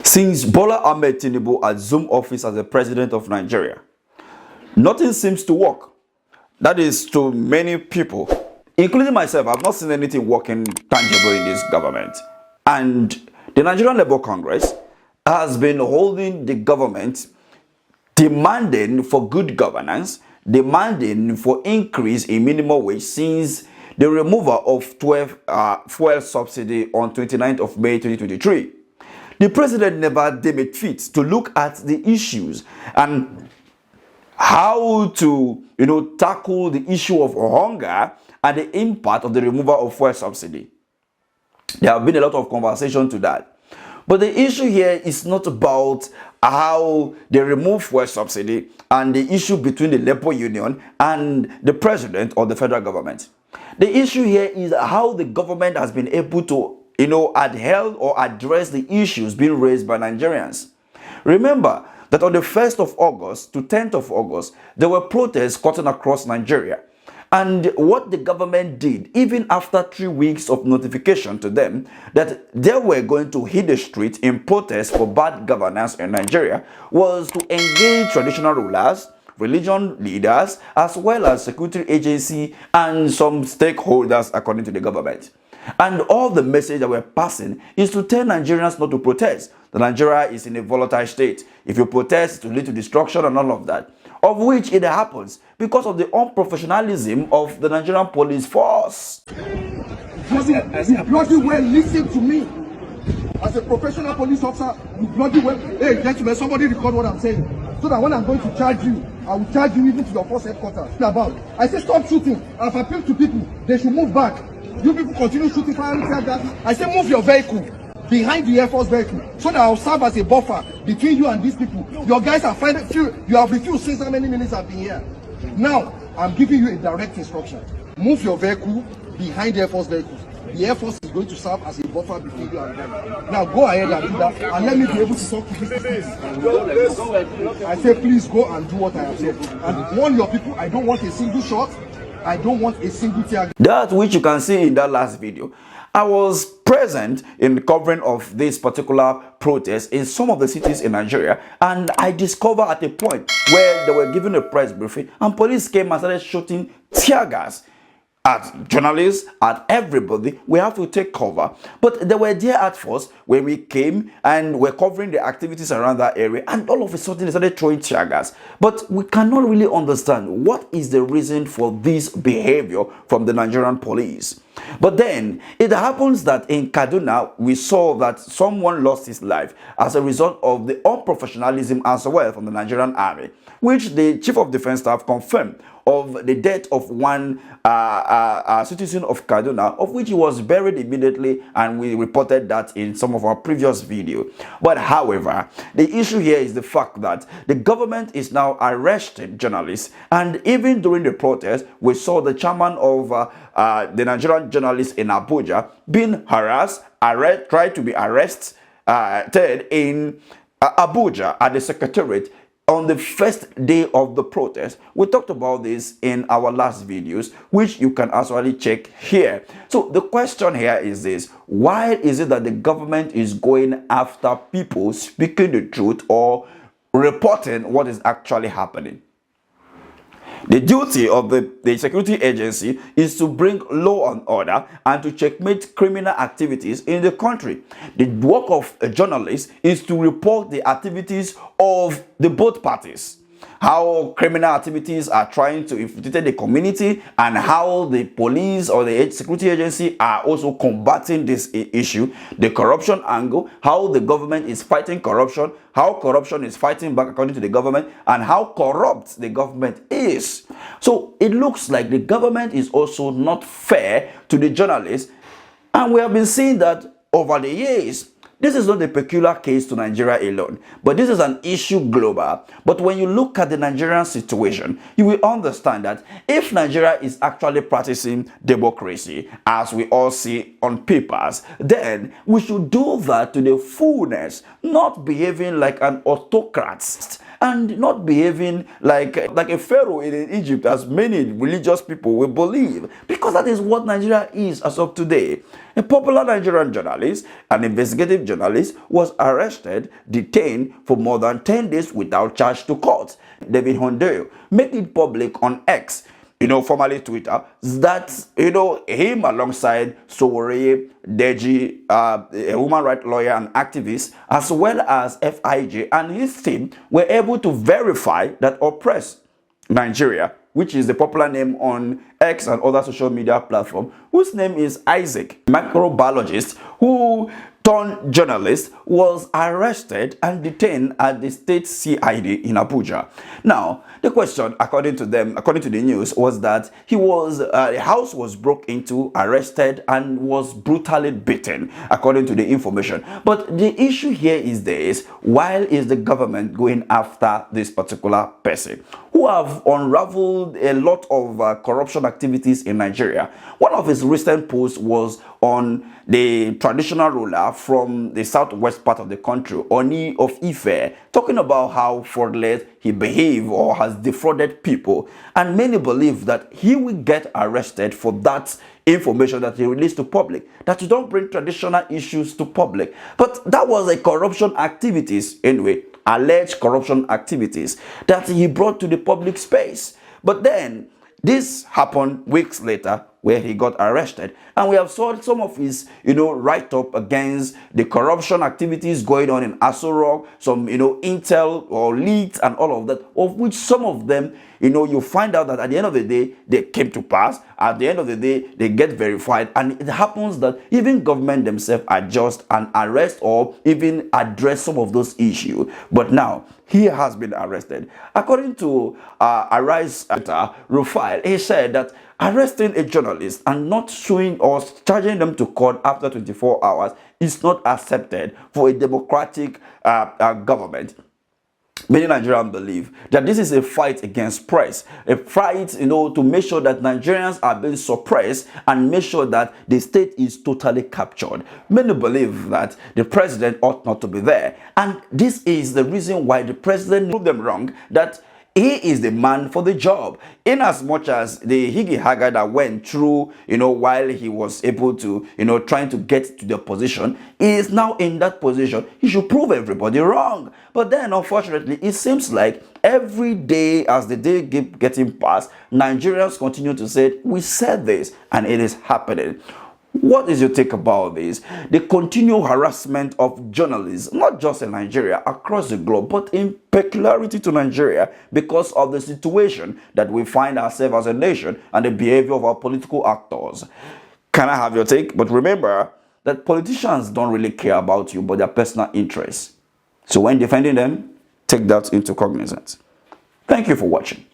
Since Bola Ahmed Tinubu assumed office as the president of Nigeria, nothing seems to work. That is, to many people, including myself. I've not seen anything working tangible in this government. And the Nigerian Labour Congress has been holding the government, demanding for good governance, demanding for increase in minimum wage since the removal of 12 fuel subsidy on 29th of May 2023. The president never deemed it fit to look at the issues and how to, tackle the issue of hunger and the impact of the removal of fuel subsidy. There have been a lot of conversation to that. But the issue here is not about how they remove fuel subsidy and the issue between the labor union and the president or the federal government. The issue here is how the government has been able to adhere or address the issues being raised by Nigerians. Remember that on the 1st of August to 10th of August, there were protests cutting across Nigeria. And what the government did, even after 3 weeks of notification to them that they were going to hit the street in protest for bad governance in Nigeria, was to engage traditional rulers, religion leaders, as well as security agency and some stakeholders according to the government. And all the message that we're passing is to tell Nigerians not to protest. That Nigeria is in a volatile state. If you protest, it will lead to destruction and all of that. Of which it happens because of the unprofessionalism of the Nigerian police force. You bloody well listen to me. As a professional police officer, you bloody well. Hey, gentlemen, somebody record what I'm saying. So that when I'm going to charge you, I will charge you even to your first headquarters. I say stop shooting. I've appealed to people. They should move back. You people continue shooting firing tear gas. I say move your vehicle behind the Air Force vehicle so that I'll serve as a buffer between you and these people. Your guys are finding you have refused since how many minutes I've been here. Now I'm giving you a direct instruction. Move your vehicle behind the Air Force vehicle. The Air Force is going to serve as a buffer between you and them. Now go ahead and do that and let me be able to talk to these people. I say please go and do what I have said. And warn your people, I don't want a single shot. I don't want a single tear. That which you can see in that last video. I was present in the covering of this particular protest in some of the cities in Nigeria, and I discovered at a point where they were giving a press briefing and police came and started shooting tear gas at journalists, at everybody. We have to take cover. But they were there at first when we came and were covering the activities around that area, and all of a sudden they started throwing tear gas. But we cannot really understand what is the reason for this behavior from the Nigerian police. But then it happens that in Kaduna, we saw that someone lost his life as a result of the unprofessionalism as well from the Nigerian army, which the Chief of Defense Staff confirmed of the death of one citizen of Kaduna, of which he was buried immediately, and we reported that in some of our previous video. But however, the issue here is the fact that the government is now arresting journalists, and even during the protest, we saw the chairman of the Nigerian journalists in Abuja being harassed, tried to be arrested in Abuja at the secretariat on the first day of the protest. We talked about this in our last videos, which you can actually check here. So the question here is this: why is it that the government is going after people speaking the truth or reporting what is actually happening? The duty of the security agency is to bring law and order and to checkmate criminal activities in the country. The work of a journalist is to report the activities of the both parties, how criminal activities are trying to infiltrate the community, and how the police or the security agency are also combating this issue, the corruption angle, how the government is fighting corruption, how corruption is fighting back according to the government, and how corrupt the government is. So it looks like the government is also not fair to the journalists, and we have been seeing that over the years. This is not a peculiar case to Nigeria alone, but this is an issue global. But when you look at the Nigerian situation, you will understand that if Nigeria is actually practicing democracy, as we all see on papers, then we should do that to the fullness, not behaving like an autocrat and not behaving like a pharaoh in Egypt, as many religious people will believe, because that is what Nigeria is as of today. A popular Nigerian journalist, an investigative journalist, was arrested, detained for more than 10 days without charge to court. David Hondeyo made it public on X, formerly Twitter, that, him alongside Sowore Deji, a human rights lawyer and activist, as well as FIJ and his team, were able to verify that Oppress Nigeria, which is the popular name on X and other social media platforms, whose name is Isaac, microbiologist who turned journalist, was arrested and detained at the state CID in Abuja. Now, the question, according to the news, was that the house was broken into, arrested, and was brutally beaten, according to the information. But the issue here is this: why is the government going after this particular person who have unraveled a lot of corruption activities in Nigeria? One of his recent posts was on the traditional ruler from the southwest part of the country, Oni of Ife, talking about how fraudulent he behaved or has defrauded people. And many believe that he will get arrested for that information that he released to public, that you don't bring traditional issues to public. But that was a corruption activities anyway, alleged corruption activities that he brought to the public space. But then this happened weeks later, where he got arrested, and we have saw some of his write-up against the corruption activities going on in Aso Rock, some intel or leaks and all of that, of which some of them you find out that at the end of the day they came to pass. At the end of the day they get verified, and it happens that even government themselves adjust and arrest or even address some of those issues. But now he has been arrested. According to Arise editor Rufai, he said that arresting a journalist and not suing or charging them to court after 24 hours is not accepted for a democratic government. Many Nigerians believe that this is a fight against press, a fight, to make sure that Nigerians are being suppressed and make sure that the state is totally captured. Many believe that the president ought not to be there, and this is the reason why the president proved them wrong, that he is the man for the job. In as much as the Higi Haga that went through, while he was able to, trying to get to the position, he is now in that position. He should prove everybody wrong. But then, unfortunately, it seems like every day as the day keep getting past, Nigerians continue to say, we said this, and it is happening. What is your take about this? The continual harassment of journalists, not just in Nigeria, across the globe, but in peculiarity to Nigeria, because of the situation that we find ourselves as a nation and the behavior of our political actors. Can I have your take? But remember that politicians don't really care about you but their personal interests. So when defending them, take that into cognizance. Thank you for watching.